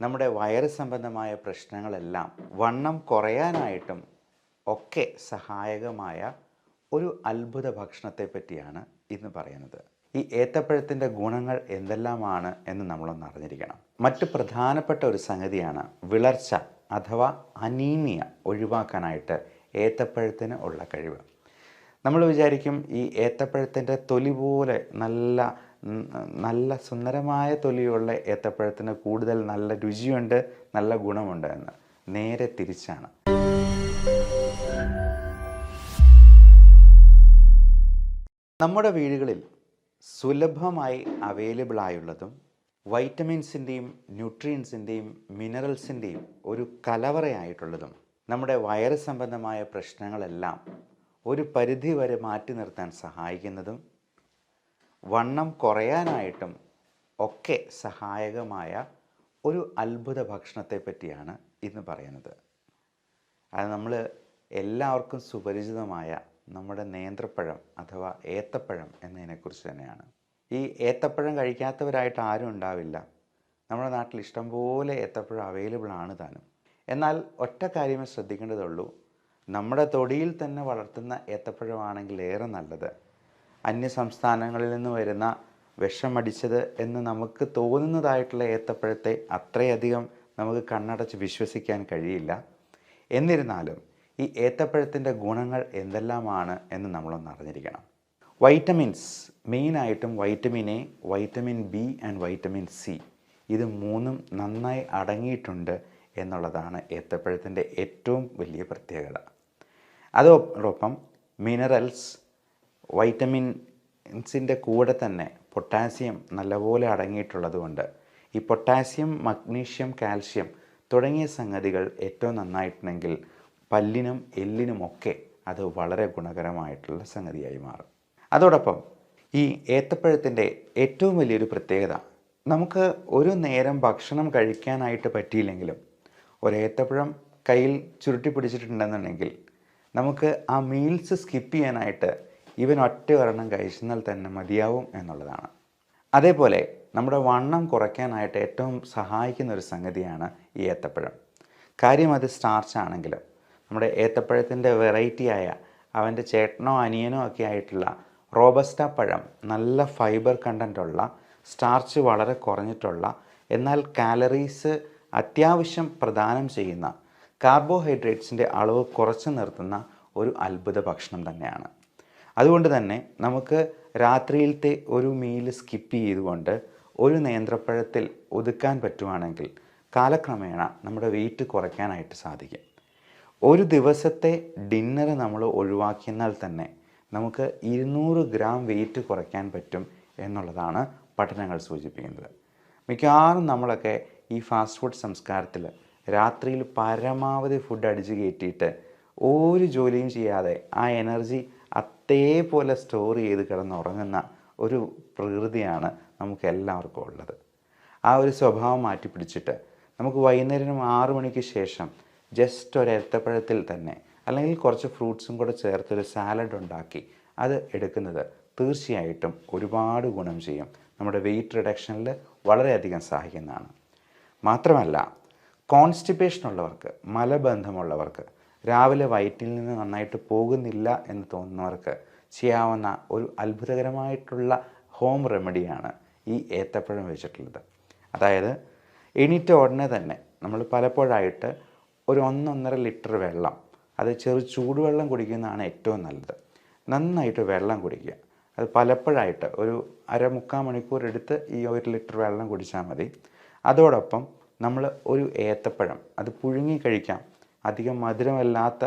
നമ്മുടെ വയറ് സംബന്ധമായ പ്രശ്നങ്ങളെല്ലാം വണ്ണം കുറയാനായിട്ടും ഒക്കെ സഹായകമായ ഒരു അത്ഭുത ഭക്ഷണത്തെ പറ്റിയാണ് ഇന്ന് പറയുന്നത്. ഈ ഏത്തപ്പഴത്തിൻ്റെ ഗുണങ്ങൾ എന്തെല്ലാമാണ് എന്ന് നമ്മളൊന്ന് അറിഞ്ഞിരിക്കണം. മറ്റ് പ്രധാനപ്പെട്ട ഒരു സംഗതിയാണ് വിളർച്ച അഥവാ അനീമിയ ഒഴിവാക്കാനായിട്ട് ഏത്തപ്പഴത്തിന് ഉള്ള കഴിവ്. നമ്മൾ വിചാരിക്കും ഈ ഏത്തപ്പഴത്തിൻ്റെ തൊലി പോലെ നല്ല സുന്ദരമായ തൊലിയുള്ള ഏത്തപ്പഴത്തിന് കൂടുതൽ നല്ല രുചിയുണ്ട്, നല്ല ഗുണമുണ്ട് എന്ന്. നേരെ തിരിച്ചാണ്. നമ്മുടെ വീടുകളിൽ സുലഭമായി അവൈലബിൾ ആയുള്ളതും വൈറ്റമിൻസിൻ്റെയും ന്യൂട്രിയൻസിൻ്റെയും മിനറൽസിൻ്റെയും ഒരു കലവറയായിട്ടുള്ളതും നമ്മുടെ വയറ് സംബന്ധമായ പ്രശ്നങ്ങളെല്ലാം ഒരു പരിധി വരെ മാറ്റി നിർത്താൻ സഹായിക്കുന്നതും വണ്ണം കുറയാനായിട്ടും ഒക്കെ സഹായകമായ ഒരു അത്ഭുത ഭക്ഷണത്തെ പറ്റിയാണ് ഇന്ന് പറയുന്നത്. അത് നമ്മൾ എല്ലാവർക്കും സുപരിചിതമായ നമ്മുടെ നേന്ത്രപ്പഴം അഥവാ ഏത്തപ്പഴം എന്നതിനെക്കുറിച്ച് തന്നെയാണ്. ഈ ഏത്തപ്പഴം കഴിക്കാത്തവരായിട്ട് ആരും ഉണ്ടാവില്ല. നമ്മുടെ നാട്ടിൽ ഇഷ്ടംപോലെ ഏത്തപ്പഴം അവൈലബിൾ ആണ് താനും. എന്നാൽ ഒറ്റ കാര്യമേ ശ്രദ്ധിക്കേണ്ടതുള്ളൂ, നമ്മുടെ തൊടിയിൽ തന്നെ വളർത്തുന്ന ഏത്തപ്പഴമാണെങ്കിൽ ഏറെ നല്ലത്. അന്യ സംസ്ഥാനങ്ങളിൽ നിന്ന് വരുന്ന വിഷമടിച്ചത് എന്ന് നമുക്ക് തോന്നുന്നതായിട്ടുള്ള ഏത്തപ്പഴത്തെ അത്രയധികം നമുക്ക് കണ്ണടച്ച് വിശ്വസിക്കാൻ കഴിയില്ല. എന്നിരുന്നാലും ഈ ഏത്തപ്പഴത്തിൻ്റെ ഗുണങ്ങൾ എന്തെല്ലാമാണ് എന്ന് നമ്മളൊന്ന് അറിഞ്ഞിരിക്കണം. വൈറ്റമിൻസ്, മെയിനായിട്ടും vitamin A, vitamin B and vitamin C, ഇത് മൂന്നും നന്നായി അടങ്ങിയിട്ടുണ്ട് എന്നുള്ളതാണ് ഏത്തപ്പഴത്തിൻ്റെ ഏറ്റവും വലിയ പ്രത്യേകത. അതോടൊപ്പം മിനറൽസ്, വൈറ്റമിൻസിൻ്റെ കൂടെ തന്നെ പൊട്ടാസ്യം നല്ലപോലെ അടങ്ങിയിട്ടുള്ളതുകൊണ്ട് ഈ പൊട്ടാസ്യം, മഗ്നീഷ്യം, കാൽഷ്യം തുടങ്ങിയ സംഗതികൾ ഏറ്റവും നന്നായിട്ടുണ്ടെങ്കിൽ പല്ലിനും എല്ലിനുമൊക്കെ അത് വളരെ ഗുണകരമായിട്ടുള്ള സംഗതിയായി മാറും. അതോടൊപ്പം ഈ ഏത്തപ്പഴത്തിൻ്റെ ഏറ്റവും വലിയൊരു പ്രത്യേകത, നമുക്ക് ഒരു നേരം ഭക്ഷണം കഴിക്കാനായിട്ട് പറ്റിയില്ലെങ്കിലും ഒരു ഏത്തപ്പഴം കയ്യിൽ ചുരുട്ടി പിടിച്ചിട്ടുണ്ടെന്നുണ്ടെങ്കിൽ നമുക്ക് ആ മീൽസ് സ്കിപ്പ് ചെയ്യാനായിട്ട് ഇവൻ ഒറ്റ ഒരെണ്ണം കഴിച്ചെന്നാൽ തന്നെ മതിയാവും എന്നുള്ളതാണ്. അതേപോലെ നമ്മുടെ വണ്ണം കുറയ്ക്കാനായിട്ട് ഏറ്റവും സഹായിക്കുന്ന ഒരു സംഗതിയാണ് ഈ ഏത്തപ്പഴം. കാര്യം അത് സ്റ്റാർച്ച് ആണെങ്കിലും നമ്മുടെ ഏത്തപ്പഴത്തിൻ്റെ വെറൈറ്റിയായ അവൻ്റെ ചേട്ടനോ അനിയനോ ഒക്കെ ആയിട്ടുള്ള റോബസ്റ്റ പഴം നല്ല ഫൈബർ കണ്ടൻ്റുള്ള, സ്റ്റാർച്ച് വളരെ കുറഞ്ഞിട്ടുള്ള, എന്നാൽ കാലറീസ് അത്യാവശ്യം പ്രദാനം ചെയ്യുന്ന, കാർബോഹൈഡ്രേറ്റ്സിൻ്റെ അളവ് കുറച്ച് നിർത്തുന്ന ഒരു അത്ഭുത ഭക്ഷണം തന്നെയാണ്. അതുകൊണ്ട് തന്നെ നമുക്ക് രാത്രിയിലത്തെ ഒരു മീൽ സ്കിപ്പ് ചെയ്തുകൊണ്ട് ഒരു നേന്ത്രപ്പഴത്തിൽ ഒതുക്കാൻ പറ്റുവാണെങ്കിൽ കാലക്രമേണ നമ്മുടെ വെയിറ്റ് കുറയ്ക്കാനായിട്ട് സാധിക്കും. ഒരു ദിവസത്തെ ഡിന്നർ നമ്മൾ ഒഴിവാക്കിയാൽ തന്നെ നമുക്ക് 200 ഗ്രാം വെയിറ്റ് കുറയ്ക്കാൻ പറ്റും എന്നുള്ളതാണ് പഠനങ്ങൾ സൂചിപ്പിക്കുന്നത്. മിക്കവാറും നമ്മളൊക്കെ ഈ ഫാസ്റ്റ് ഫുഡ് സംസ്കാരത്തിൽ രാത്രിയിൽ പരമാവധി ഫുഡ് അടിച്ച് കയറ്റിയിട്ട് ഒരു ജോലിയും ചെയ്യാതെ ആ എനർജി അതേപോലെ സ്റ്റോർ ചെയ്ത് കിടന്നുറങ്ങുന്ന ഒരു പ്രകൃതിയാണ് നമുക്ക് എല്ലാവർക്കും ഉള്ളത്. ആ ഒരു സ്വഭാവം മാറ്റി പിടിച്ചിട്ട് നമുക്ക് വൈകുന്നേരം 6 മണിക്ക് ശേഷം ജസ്റ്റ് ഒരു ഏത്തപ്പഴത്തിൽ തന്നെ അല്ലെങ്കിൽ കുറച്ച് ഫ്രൂട്ട്സും കൂടെ ചേർത്തൊരു സാലഡ് ഉണ്ടാക്കി അത് എടുക്കുന്നത് തീർച്ചയായിട്ടും ഒരുപാട് ഗുണം ചെയ്യും. നമ്മുടെ വെയിറ്റ് റിഡക്ഷനിൽ വളരെയധികം സഹായിക്കുന്നതാണ്. മാത്രമല്ല, കോൺസ്റ്റിപ്പേഷൻ ഉള്ളവർക്ക്, മലബന്ധമുള്ളവർക്ക്, രാവിലെ വയറ്റിൽ നിന്ന് നന്നായിട്ട് പോകുന്നില്ല എന്ന് തോന്നുന്നവർക്ക് ചെയ്യാവുന്ന ഒരു അത്ഭുതകരമായിട്ടുള്ള ഹോം റെമഡിയാണ് ഈ ഏത്തപ്പഴം വെച്ചിട്ടുള്ളത്. അതായത് എണീറ്റ ഉടനെ തന്നെ നമ്മൾ പലപ്പോഴായിട്ട് ഒരു 1-1.5 ലിറ്റർ വെള്ളം, അത് ചൂടുവെള്ളം കുടിക്കുന്നതാണ് ഏറ്റവും നല്ലത്. നന്നായിട്ട് വെള്ളം കുടിക്കുക. അത് പലപ്പോഴായിട്ട് ഒരു 1/2-3/4 മണിക്കൂർ എടുത്ത് ഈ 1 ലിറ്റർ വെള്ളം കുടിച്ചാൽ മതി. അതോടൊപ്പം നമ്മൾ ഒരു ഏത്തപ്പഴം അത് പുഴുങ്ങി കഴിക്കാം. അധികം മധുരമില്ലാത്ത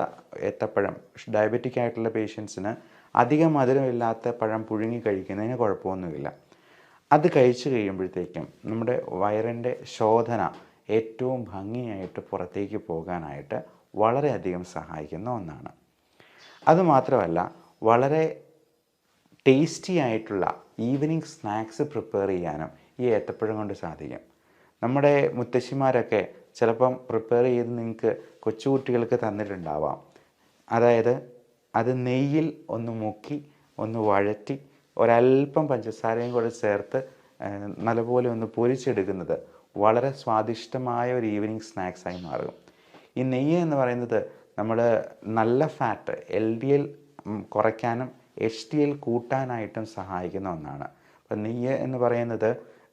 ഏത്തപ്പഴം, ഡയബറ്റിക് ആയിട്ടുള്ള പേഷ്യൻസിന് അധികം മധുരമില്ലാത്ത പഴം പുഴുങ്ങി കഴിക്കുന്നതിന് കുഴപ്പമൊന്നുമില്ല. അത് കഴിച്ചു കഴിയുമ്പോഴത്തേക്കും നമ്മുടെ വയറിൻ്റെ ശോധന ഏറ്റവും ഭംഗിയായിട്ട് പുറത്തേക്ക് പോകാനായിട്ട് വളരെയധികം സഹായിക്കുന്ന ഒന്നാണ്. അതുമാത്രമല്ല, വളരെ ടേസ്റ്റി ആയിട്ടുള്ള ഈവനിങ് സ്നാക്സ് പ്രിപ്പയർ ചെയ്യാനും ഈ ഏത്തപ്പഴം കൊണ്ട് സാധിക്കും. നമ്മുടെ മുത്തശ്ശിമാരൊക്കെ ചിലപ്പം പ്രിപ്പയർ ചെയ്ത് നിങ്ങൾക്ക് കൊച്ചുകുട്ടികൾക്ക് തന്നിട്ടുണ്ടാവാം. അതായത് അത് നെയ്യിൽ ഒന്ന് മുക്കി ഒന്ന് വഴറ്റി ഒരല്പം പഞ്ചസാരയും കൂടെ ചേർത്ത് നല്ലപോലെ ഒന്ന് പൊരിച്ചെടുക്കുന്നത് വളരെ സ്വാദിഷ്ടമായ ഒരു ഈവനിങ് സ്നാക്സായി മാറും. ഈ നെയ്യ് എന്ന് പറയുന്നത് നമ്മൾ നല്ല ഫാറ്റ് LDL കുറയ്ക്കാനും HDL കൂട്ടാനായിട്ടും സഹായിക്കുന്ന ഒന്നാണ്. അപ്പം നെയ്യ് എന്ന് പറയുന്നത്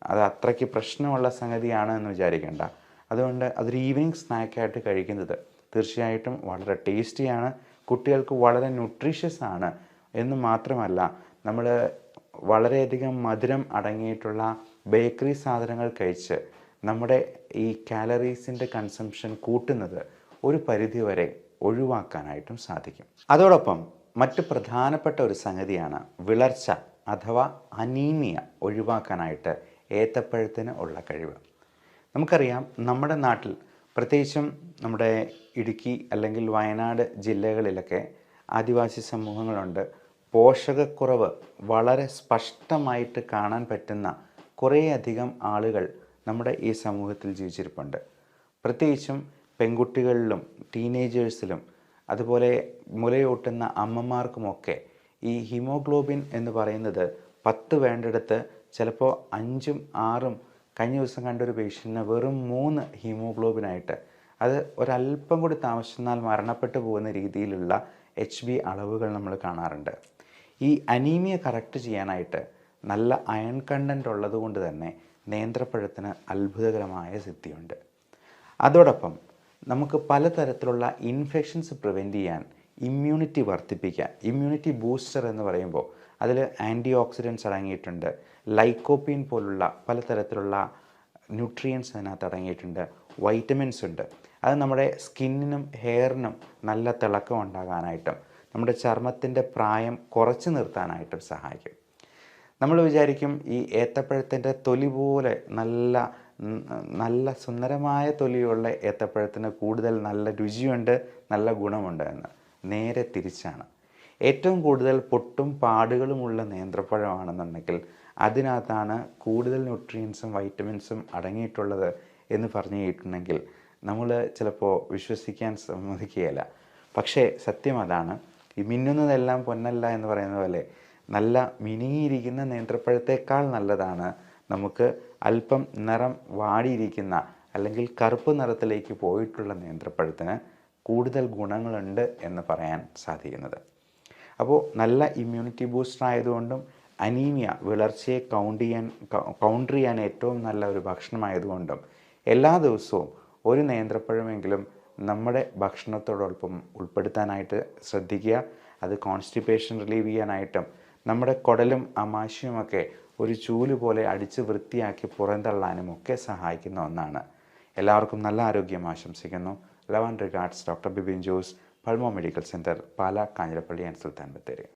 അത് അത്രയ്ക്ക് പ്രശ്നമുള്ള സംഗതിയാണ് എന്ന് വിചാരിക്കേണ്ട. അതുകൊണ്ട് അതൊരു ഈവനിങ് സ്നാക്കായിട്ട് കഴിക്കുന്നത് തീർച്ചയായിട്ടും വളരെ ടേസ്റ്റിയാണ്, കുട്ടികൾക്ക് വളരെ ന്യൂട്രീഷ്യസ് ആണ് എന്ന് മാത്രമല്ല, നമ്മൾ വളരെയധികം മധുരം അടങ്ങിയിട്ടുള്ള ബേക്കറി സാധനങ്ങൾ കഴിച്ച് നമ്മുടെ ഈ കാലറീസിൻ്റെ കൺസംഷൻ കൂട്ടുന്നത് ഒരു പരിധിവരെ ഒഴിവാക്കാനായിട്ടും സാധിക്കും. അതോടൊപ്പം മറ്റ് പ്രധാനപ്പെട്ട ഒരു സംഗതിയാണ് വിളർച്ച അഥവാ അനീമിയ ഒഴിവാക്കാനായിട്ട് ഏത്തപ്പഴത്തിന് ഉള്ള കഴിവ്. നമുക്കറിയാം, നമ്മുടെ നാട്ടിൽ പ്രത്യേകിച്ചും നമ്മുടെ ഇടുക്കി അല്ലെങ്കിൽ വയനാട് ജില്ലകളിലൊക്കെ ആദിവാസി സമൂഹങ്ങളുണ്ട്. പോഷകക്കുറവ് വളരെ സ്പഷ്ടമായിട്ട് കാണാൻ പറ്റുന്ന കുറേയധികം ആളുകൾ നമ്മുടെ ഈ സമൂഹത്തിൽ ജീവിച്ചിരിപ്പുണ്ട്. പ്രത്യേകിച്ചും പെൺകുട്ടികളിലും ടീനേജേഴ്സിലും അതുപോലെ മുലയൂട്ടുന്ന അമ്മമാർക്കുമൊക്കെ ഈ ഹീമോഗ്ലോബിൻ എന്ന് പറയുന്നത് 10 വേണ്ടിടത്ത് ചിലപ്പോൾ 5ഉം 6ഉം, കഴിഞ്ഞ ദിവസം കണ്ടൊരു പേഷ്യൻറ്റിന് വെറും 3 ഹീമോഗ്ലോബിനായിട്ട്, അത് ഒരല്പം കൂടി താമസിച്ചെന്നാൽ മരണപ്പെട്ടു പോകുന്ന രീതിയിലുള്ള HB അളവുകൾ നമ്മൾ കാണാറുണ്ട്. ഈ അനീമിയ കറക്റ്റ് ചെയ്യാനായിട്ട് നല്ല അയൺ കണ്ടൻറ്റ് ഉള്ളത് കൊണ്ട് തന്നെ നേന്ത്രപ്പഴത്തിന് അത്ഭുതകരമായ സിദ്ധിയുണ്ട്. അതോടൊപ്പം നമുക്ക് പലതരത്തിലുള്ള ഇൻഫെക്ഷൻസ് പ്രിവെൻറ്റ് ചെയ്യാൻ ഇമ്മ്യൂണിറ്റി വർദ്ധിപ്പിക്കാൻ, ഇമ്മ്യൂണിറ്റി ബൂസ്റ്റർ എന്ന് പറയുമ്പോൾ അതിൽ ആൻറ്റി ഓക്സിഡൻസ് അടങ്ങിയിട്ടുണ്ട്, ലൈക്കോപ്പീൻ പോലുള്ള പലതരത്തിലുള്ള ന്യൂട്രിയൻസ് അതിനകത്ത് അടങ്ങിയിട്ടുണ്ട്, വൈറ്റമിൻസ് ഉണ്ട്. അത് നമ്മുടെ സ്കിന്നിനും ഹെയറിനും നല്ല തിളക്കം ഉണ്ടാകാനായിട്ടും നമ്മുടെ ചർമ്മത്തിൻ്റെ പ്രായം കുറച്ച് നിർത്താനായിട്ടും സഹായിക്കും. നമ്മൾ വിചാരിക്കും ഈ ഏത്തപ്പഴത്തിൻ്റെ തൊലി പോലെ നല്ല സുന്ദരമായ തൊലിയുള്ള ഏത്തപ്പഴത്തിന് കൂടുതൽ നല്ല രുചിയുണ്ട്, നല്ല ഗുണമുണ്ട് എന്ന്. നേരെ തിരിച്ചാണ്. ഏറ്റവും കൂടുതൽ പൊട്ടും പാടുകളുമുള്ള നേന്ത്രപ്പഴമാണെന്നുണ്ടെങ്കിൽ അതിനകത്താണ് കൂടുതൽ ന്യൂട്രിയൻസും വൈറ്റമിൻസും അടങ്ങിയിട്ടുള്ളത് എന്ന് പറഞ്ഞു കേട്ടിട്ടുണ്ടെങ്കിൽ നമ്മൾ ചിലപ്പോൾ വിശ്വസിക്കാൻ സമ്മതിക്കുകയില്ല. പക്ഷേ സത്യം അതാണ്. ഈ മിന്നുന്നതെല്ലാം പൊന്നല്ല എന്ന് പറയുന്ന പോലെ നല്ല മിനുങ്ങിയിരിക്കുന്ന നേന്ത്രപ്പഴത്തേക്കാൾ നല്ലതാണ് നമുക്ക് അല്പം നിറം വാടിയിരിക്കുന്ന അല്ലെങ്കിൽ കറുപ്പ് നിറത്തിലേക്ക് പോയിട്ടുള്ള നേന്ത്രപ്പഴത്തിന് കൂടുതൽ ഗുണങ്ങളുണ്ട് എന്ന് പറയാൻ സാധിക്കുന്നത്. അപ്പോൾ നല്ല ഇമ്മ്യൂണിറ്റി ബൂസ്റ്റർ ആയതുകൊണ്ടും അനീമിയ വിളർച്ചയെ കൗണ്ടർ ചെയ്യാൻ ഏറ്റവും നല്ല ഒരു ഭക്ഷണമായതുകൊണ്ടും എല്ലാ ദിവസവും ഒരു നേന്ത്രപ്പഴമെങ്കിലും നമ്മുടെ ഭക്ഷണത്തോടൊപ്പം ഉൾപ്പെടുത്താനായിട്ട് ശ്രദ്ധിക്കുക. അത് കോൺസ്റ്റിപ്പേഷൻ റിലീവ് ചെയ്യാനായിട്ടും നമ്മുടെ കുടലും ആമാശയുമൊക്കെ ഒരു ചൂല് പോലെ അടിച്ച് വൃത്തിയാക്കി പുറന്തള്ളാനും ഒക്കെ സഹായിക്കുന്ന ഒന്നാണ്. എല്ലാവർക്കും നല്ല ആരോഗ്യം ആശംസിക്കുന്നു. Love and regards, doctor Bibin Jose, pulmo medical centre, Pala, Kanjirappally and Sultan Bathery.